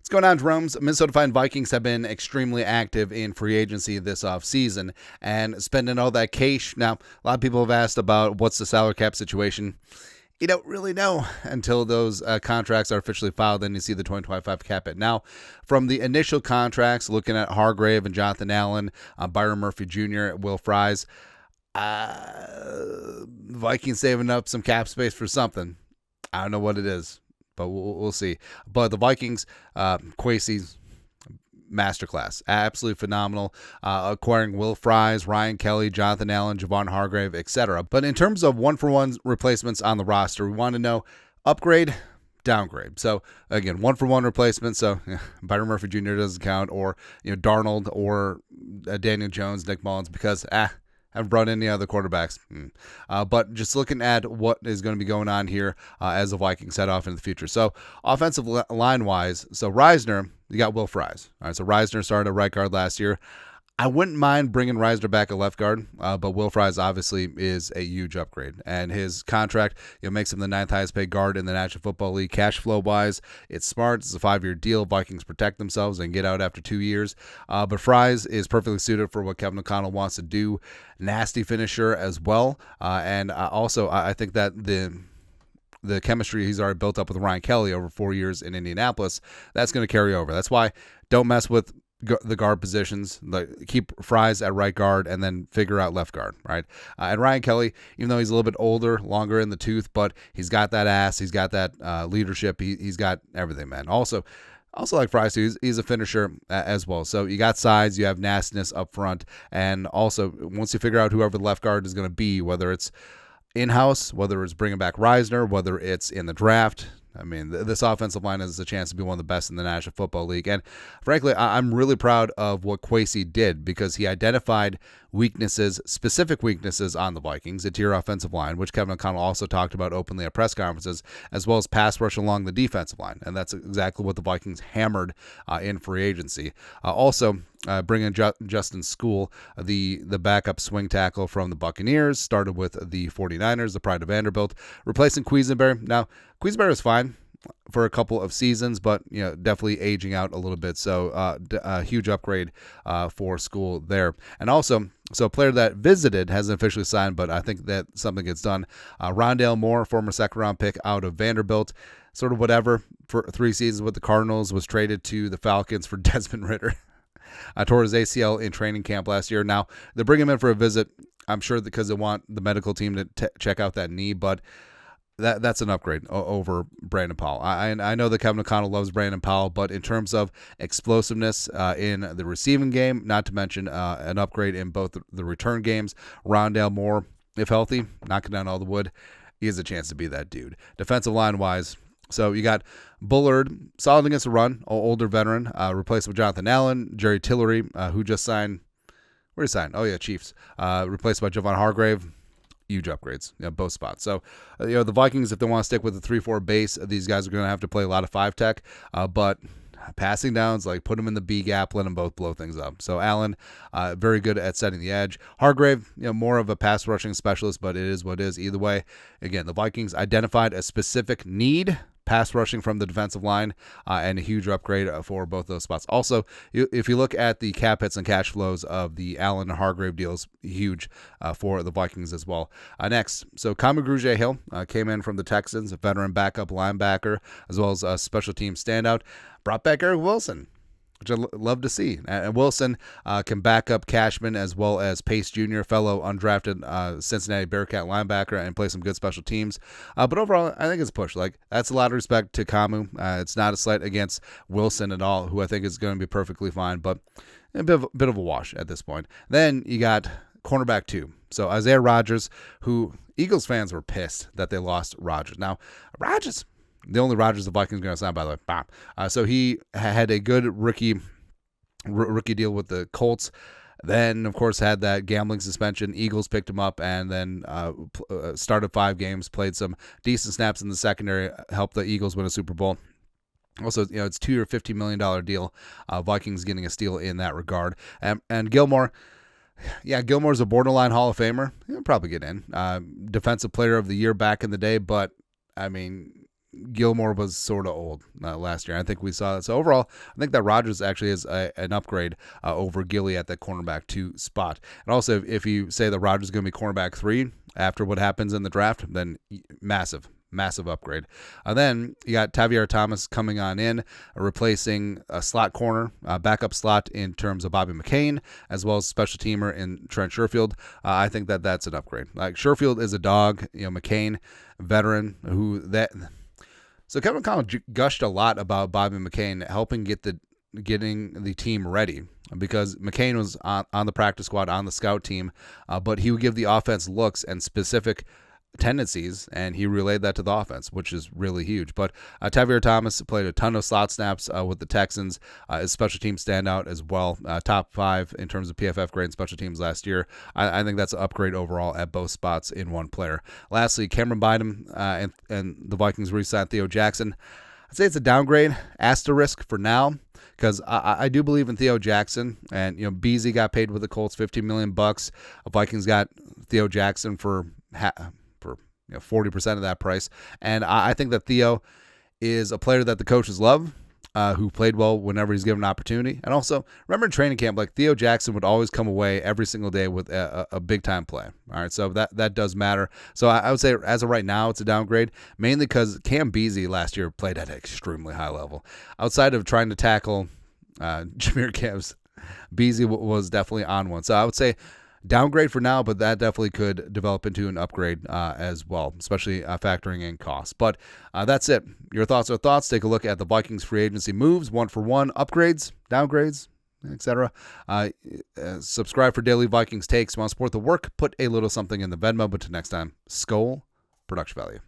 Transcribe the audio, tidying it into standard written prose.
What's going on, Jerome's? Minnesota Vikings have been extremely active in free agency this offseason and spending all that cash. Now, a lot of people have asked about what's the salary cap situation. You don't really know until those contracts are officially filed. Then you see the 2025 cap hit. Now, from the initial contracts, looking at Hargrave and Jonathan Allen, Byron Murphy Jr., Will Fries, Vikings saving up some cap space for something. I don't know what it is, but we'll see. But the Vikings, Kwesi's masterclass, absolutely phenomenal. Acquiring Will Fries, Ryan Kelly, Jonathan Allen, Javon Hargrave, etc. But in terms of one-for-one replacements on the roster, we want to know upgrade, downgrade. So again, one-for-one replacement. So Byron Murphy Jr. doesn't count, or Darnold, or Daniel Jones, Nick Mullins, because haven't brought in any other quarterbacks. But just looking at what is going to be going on here as the Vikings head off into the future. So offensive line-wise, so Reisner, you got Will Fries. All right, so Reisner started at right guard last year. I wouldn't mind bringing Reisner back at left guard, but Will Fries obviously is a huge upgrade. And his contract makes him the 9th highest paid guard in the National Football League. Cash flow-wise, it's smart. It's a 5-year deal. Vikings protect themselves and get out after 2 years. But Fries is perfectly suited for what Kevin O'Connell wants to do. Nasty finisher as well. And also, I think that the chemistry he's already built up with Ryan Kelly over 4 years in Indianapolis, that's going to carry over. That's why don't mess with the guard positions. Keep Fries at right guard and then figure out left guard, right? And Ryan Kelly, even though he's a little bit older, longer in the tooth, but he's got that ass, he's got that leadership, he's got everything, man. Also like Fries too, he's a finisher as well. So you got size, you have nastiness up front, and also once you figure out whoever the left guard is going to be, whether it's in-house, whether it's bringing back Reisner, whether it's in the draft, I mean, this offensive line has a chance to be one of the best in the National Football League. And frankly, I'm really proud of what Kwesi did, because he identified weaknesses, specific weaknesses on the Vikings, interior offensive line, which Kevin O'Connell also talked about openly at press conferences, as well as pass rush along the defensive line. And that's exactly what the Vikings hammered in free agency. Also, bringing Justin School, the backup swing tackle from the Buccaneers, started with the 49ers, the pride of Vanderbilt, replacing Quisenberry. Now, Quisenberry is fine for a couple of seasons, but definitely aging out a little bit. So a huge upgrade for School there. And also, so a player that visited hasn't officially signed, but I think that something gets done. Rondale Moore, former second-round pick out of Vanderbilt, sort of whatever, for 3 seasons with the Cardinals, was traded to the Falcons for Desmond Ridder. Tore his ACL in training camp last year. Now, they bring him in for a visit, I'm sure because they want the medical team to check out that knee, but that's an upgrade over Brandon Powell. I know that Kevin O'Connell loves Brandon Powell, but in terms of explosiveness in the receiving game, not to mention an upgrade in both the return games, Rondale Moore, if healthy, knocking down all the wood, he has a chance to be that dude. Defensive line-wise, so you got Bullard, solid against the run, older veteran, replaced with Jonathan Allen, Jerry Tillery, who just signed. Where did he sign? Oh, yeah, Chiefs. Replaced by Javon Hargrave. Huge upgrades, both spots. So, the Vikings, if they want to stick with the 3-4 base, these guys are going to have to play a lot of 5-tech. But passing downs, put them in the B gap, let them both blow things up. So Allen, very good at setting the edge. Hargrave, more of a pass rushing specialist, but it is what it is. Either way, again, the Vikings identified a specific need, pass rushing from the defensive line, and a huge upgrade for both those spots. Also, if you look at the cap hits and cash flows of the Allen and Hargrave deals, huge for the Vikings as well. Next, so Kamu Grugier-Hill came in from the Texans, a veteran backup linebacker, as well as a special team standout. Brought back Eric Wilson, which I love to see. And Wilson can back up Cashman as well as Pace Jr., fellow undrafted Cincinnati Bearcat linebacker, and play some good special teams. But overall, I think it's a push. That's a lot of respect to Kamu. It's not a slight against Wilson at all, who I think is going to be perfectly fine, but a bit of a wash at this point. Then you got cornerback 2. So Isaiah Rodgers, who Eagles fans were pissed that they lost Rodgers. Now, Rodgers, the only Rodgers the Vikings are going to sign, by the way. So he had a good rookie deal with the Colts. Then, of course, had that gambling suspension. Eagles picked him up and then started 5 games, played some decent snaps in the secondary, helped the Eagles win a Super Bowl. Also, it's $2 or $50 million deal. Vikings getting a steal in that regard. And Gilmore, Gilmore's a borderline Hall of Famer. He'll probably get in. Defensive Player of the Year back in the day, but, I mean, Gilmore was sort of old last year. I think we saw that. So overall, I think that Rodgers actually is an upgrade over Gilly at that cornerback 2 spot. And also, if you say that Rodgers is going to be cornerback 3 after what happens in the draft, then massive upgrade. Then you got Tavier Thomas coming on in, replacing a slot corner, backup slot in terms of Bobby McCain, as well as special teamer in Trent Sherfield. I think that that's an upgrade. Like, Sherfield is a dog, McCain, veteran, So Kevin O'Connell gushed a lot about Bobby McCain helping getting the team ready, because McCain was on the practice squad, on the scout team, but he would give the offense looks and specific tendencies, and he relayed that to the offense, which is really huge. But Tavier Thomas played a ton of slot snaps with the Texans. His special team standout as well. Top 5 in terms of PFF grade in special teams last year. I think that's an upgrade overall at both spots in one player. Lastly, Cameron Bynum and the Vikings re-signed Theo Jackson. I'd say it's a downgrade, asterisk for now, because I do believe in Theo Jackson, and Beasley got paid with the Colts $15 million. Vikings got Theo Jackson for 40% of that price. And I think that Theo is a player that the coaches love, who played well whenever he's given an opportunity. And also, remember in training camp, like, Theo Jackson would always come away every single day with a big-time play. All right, so that does matter. So I would say, as of right now, it's a downgrade, mainly because Cam Beasley last year played at an extremely high level. Outside of trying to tackle Jahmyr Gibbs, Beasley was definitely on one. So I would say downgrade for now, but that definitely could develop into an upgrade as well, especially factoring in costs. But that's it. Your thoughts are thoughts. Take a look at the Vikings free agency moves, 1-for-1, upgrades, downgrades, etc. Subscribe for daily Vikings takes. Want to support the work? Put a little something in the Venmo. But until next time, Skol, production value.